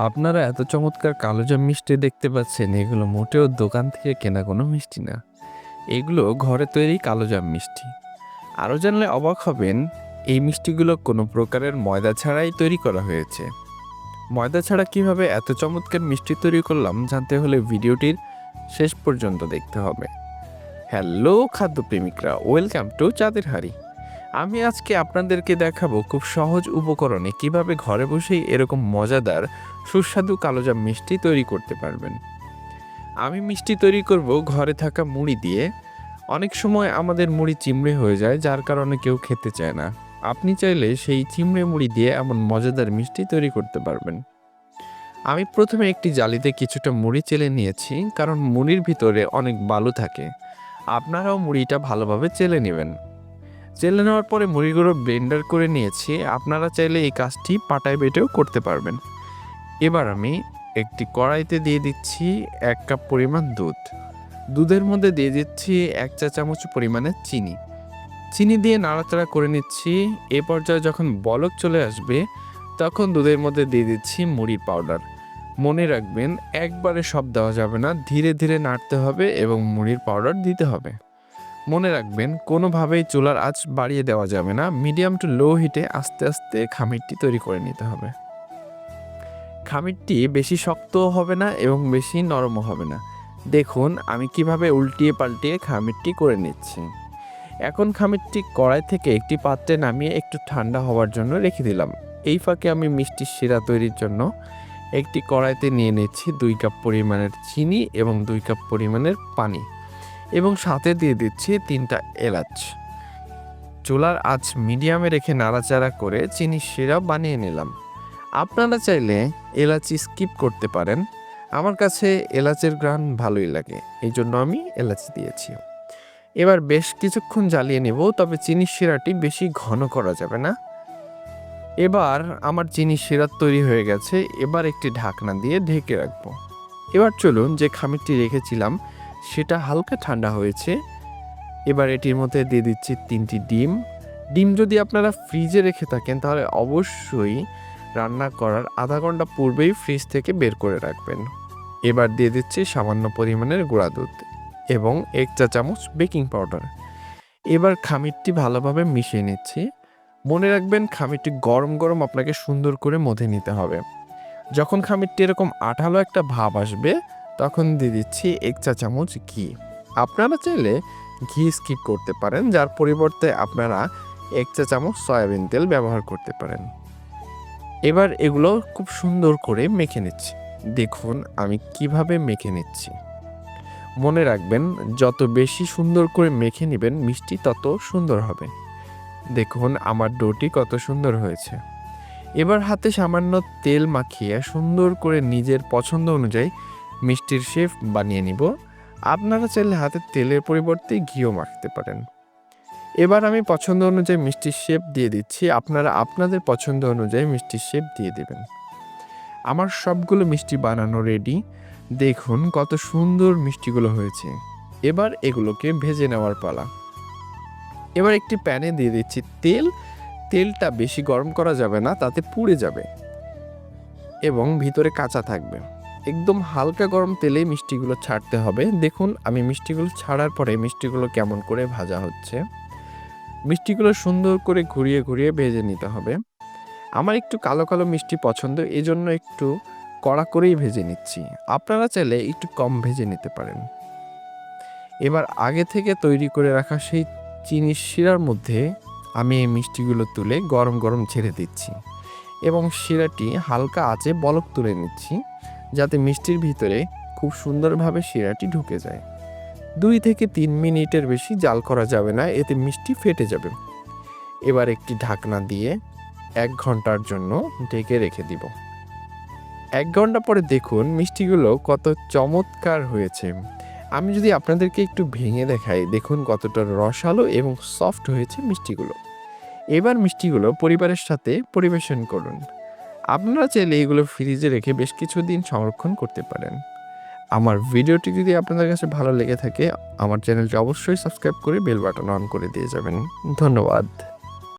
আপনারা এত চমৎকার কালোজাম মিষ্টি দেখতে পাচ্ছেন, এগুলো মোটেও দোকান থেকে কেনা কোনো মিষ্টি না। এগুলো ঘরে তৈরি কালোজাম মিষ্টি। আরও জানলে অবাক হবেন, এই মিষ্টিগুলো কোনো প্রকারের ময়দা ছাড়াই তৈরি করা হয়েছে। ময়দা ছাড়া কিভাবে এত চমৎকার মিষ্টি তৈরি করলাম জানতে হলে ভিডিওটির শেষ পর্যন্ত দেখতে হবে। হ্যালো খাদ্যপ্রেমিকরা, ওয়েলকাম টু চাঁদের হাঁড়ি। আমি আজকে আপনাদেরকে দেখাবো খুব সহজ উপকরণে কিভাবে ঘরে বসেই এরকম মজাদার সুস্বাদু কালোজাম মিষ্টি তৈরি করতে পারবেন। আমি মিষ্টি তৈরি করব ঘরে থাকা মুড়ি দিয়ে। অনেক সময় আমাদের মুড়ি চিমড়ে হয়ে যায়, যার কারণে কেউ খেতে চায় না। আপনি চাইলে সেই চিমড়ে মুড়ি দিয়ে এমন মজাদার মিষ্টি তৈরি করতে পারবেন। আমি প্রথমে একটি জালিতে কিছুটা মুড়ি চেলে নিয়েছি, কারণ মুড়ির ভিতরে অনেক বালু থাকে। আপনারাও মুড়িটা ভালোভাবে চেলে নেবেন। চেলে নেওয়ার পরে মুড়িগুলো ব্লেন্ডার করে নিয়েছি। আপনারা চাইলে এই কাজটি পাটায় বেটেও করতে পারবেন। এবার আমি একটি কড়াইতে দিয়ে দিচ্ছি 1 কাপ পরিমাণ দুধ। দুধের মধ্যে দিয়ে দিচ্ছি 1 চা চামচ পরিমাণে চিনি। চিনি দিয়ে নাড়াচাড়া করে নিচ্ছি। এ পর্যায়ে যখন বলক চলে আসবে, তখন দুধের মধ্যে দিয়ে দিচ্ছি মুড়ির পাউডার। মনে রাখবেন, একবারে সব দেওয়া যাবে না, ধীরে ধীরে নাড়তে হবে এবং মুড়ির পাউডার দিতে হবে। মনে রাখবেন, কোনোভাবেই চুলার আঁচ বাড়িয়ে দেওয়া যাবে না। মিডিয়াম টু লো হিটে আস্তে আস্তে খামিরটি তৈরি করে নিতে হবে। খামিরটি বেশি শক্তও হবে না এবং বেশি নরমও হবে না। দেখুন আমি কিভাবে উল্টিয়ে পাল্টিয়ে খামিরটি করে নিচ্ছি। এখন খামিরটি কড়াই থেকে একটি পাত্রে নামিয়ে একটু ঠান্ডা হওয়ার জন্য রেখে দিলাম। এই ফাঁকে আমি মিষ্টির শিরা তৈরির জন্য একটি কড়াইতে নিয়ে নিচ্ছি 2 কাপ পরিমাণের চিনি এবং 2 কাপ পরিমাণের পানি, এবং সাথে দিয়ে দিচ্ছি 3টা এলাচ। চুলার আঁচ মিডিয়ামে রেখে নাড়াচাড়া করে চিনির শিরা বানিয়ে নিলাম। আপনারা চাইলে এলাচি স্কিপ করতে পারেন। আমার কাছে এলাচের ঘ্রাণ ভালোই লাগে, এই জন্য আমি এলাচি দিয়েছি। এবার বেশ কিছুক্ষণ জ্বালিয়ে নেব, তবে চিনির শিরাটি বেশি ঘন করা যাবে না। এবার আমার চিনির শিরা তৈরি হয়ে গেছে। এবার একটি ঢাকনা দিয়ে ঢেকে রাখবো। এবার চলুন, যে খামিরটি রেখেছিলাম সেটা হালকা ঠান্ডা হয়েছে। এবার এটির মধ্যে দিয়ে দিচ্ছি 3টি ডিম। ডিম যদি আপনারা ফ্রিজে রেখে থাকেন, তাহলে অবশ্যই রান্না করার আধা ঘন্টা পূর্বেই ফ্রিজ থেকে বের করে রাখবেন। এবার দিয়ে দিচ্ছি সামান্য পরিমাণের গুঁড়া দুধ এবং 1 চা চামচ বেকিং পাউডার। এবার খামিরটি ভালোভাবে মিশিয়ে নিচ্ছি। মনে রাখবেন, খামিরটি গরম গরম আপনাকে সুন্দর করে মধে নিতে হবে। যখন খামিরটি এরকম আঠালো একটা ভাব আসবে, তখন দিয়ে দিচ্ছি 1 চা চামচ ঘি। আপনারা চাইলে ঘি স্কিপ করতে পারেন, যার পরিবর্তে আপনারা 1 চা চামচ সয়াবিন তেল ব্যবহার করতে পারেন। এবার এগুলো খুব সুন্দর করে মেখে নিচ্ছি। দেখুন আমি কিভাবে মেখে নিচ্ছি। মনে রাখবেন, যত বেশি সুন্দর করে মেখে নেবেন মিষ্টি তত সুন্দর হবে। দেখুন আমার ডোটি কত সুন্দর হয়েছে। এবার হাতে সামান্য তেল মাখিয়ে সুন্দর করে নিজের পছন্দ অনুযায়ী মিষ্টির শেপ বানিয়ে নিব। আপনারা চাইলে হাতে তেলের পরিবর্তে ঘিও মাখতে পারেন। এবার আমি পছন্দ অনুযায়ী মিষ্টির শেপ দিয়ে দিচ্ছি। আপনারা আপনাদের পছন্দ অনুযায়ী মিষ্টির শেপ দিয়ে দেবেন। আমার সবগুলো মিষ্টি বানানো রেডি। দেখুন কত সুন্দর মিষ্টিগুলো হয়েছে। এবার এগুলোকে ভেজে নেওয়ার পালা। এবার একটি প্যানে দিয়ে দিচ্ছি তেল। তেলটা বেশি গরম করা যাবে না, তাতে পুড়ে যাবে এবং ভিতরে কাঁচা থাকবে। একদম হালকা গরম তেলে মিষ্টিগুলো ছাড়তে হবে। দেখুন আমি মিষ্টিগুলো ছাড়ার পরে মিষ্টিগুলো কেমন করে ভাজা হচ্ছে। মিষ্টিগুলো সুন্দর করে ঘুরিয়ে ঘুরিয়ে ভেজে নিতে হবে। আমার একটু কালো কালো মিষ্টি পছন্দ, এজন্য একটু কড়া করেই ভেজে নিচ্ছি। আপনারা চাইলে একটু কম ভেজে নিতে পারেন। এবার আগে থেকে তৈরি করে রাখা সেই চিনির শিরার মধ্যে আমি এই মিষ্টিগুলো তুলে গরম গরম ছেড়ে দিচ্ছি এবং শিরাটি হালকা আঁচে বলক তুলে নিচ্ছি, যাতে মিষ্টির ভিতরে খুব সুন্দরভাবে শিরাটি ঢুকে যায়। 2 থেকে 3 মিনিটের বেশি জাল করা যাবে না, এতে মিষ্টি ফেটে যাবে। এবার একটি ঢাকনা দিয়ে 1 ঘন্টার জন্য ঢেকে রেখে দিব। 1 ঘন্টা পরে দেখুন মিষ্টিগুলো কত চমৎকার হয়েছে। আমি যদি আপনাদেরকে একটু ভেঙে দেখাই, দেখুন কতটা রসালো এবং সফট হয়েছে মিষ্টিগুলো। এবার মিষ্টিগুলো পরিবারের সাথে পরিবেশন করুন। আপনারা চাইলে এগুলো ফ্রিজে রেখে বেশ কিছুদিন সংরক্ষণ করতে পারেন। আমার ভিডিওটি যদি আপনাদের কাছে ভালো লেগে থাকে, আমার চ্যানেলটি অবশ্যই সাবস্ক্রাইব করে বেল বাটন অন করে দিয়ে যাবেন। ধন্যবাদ।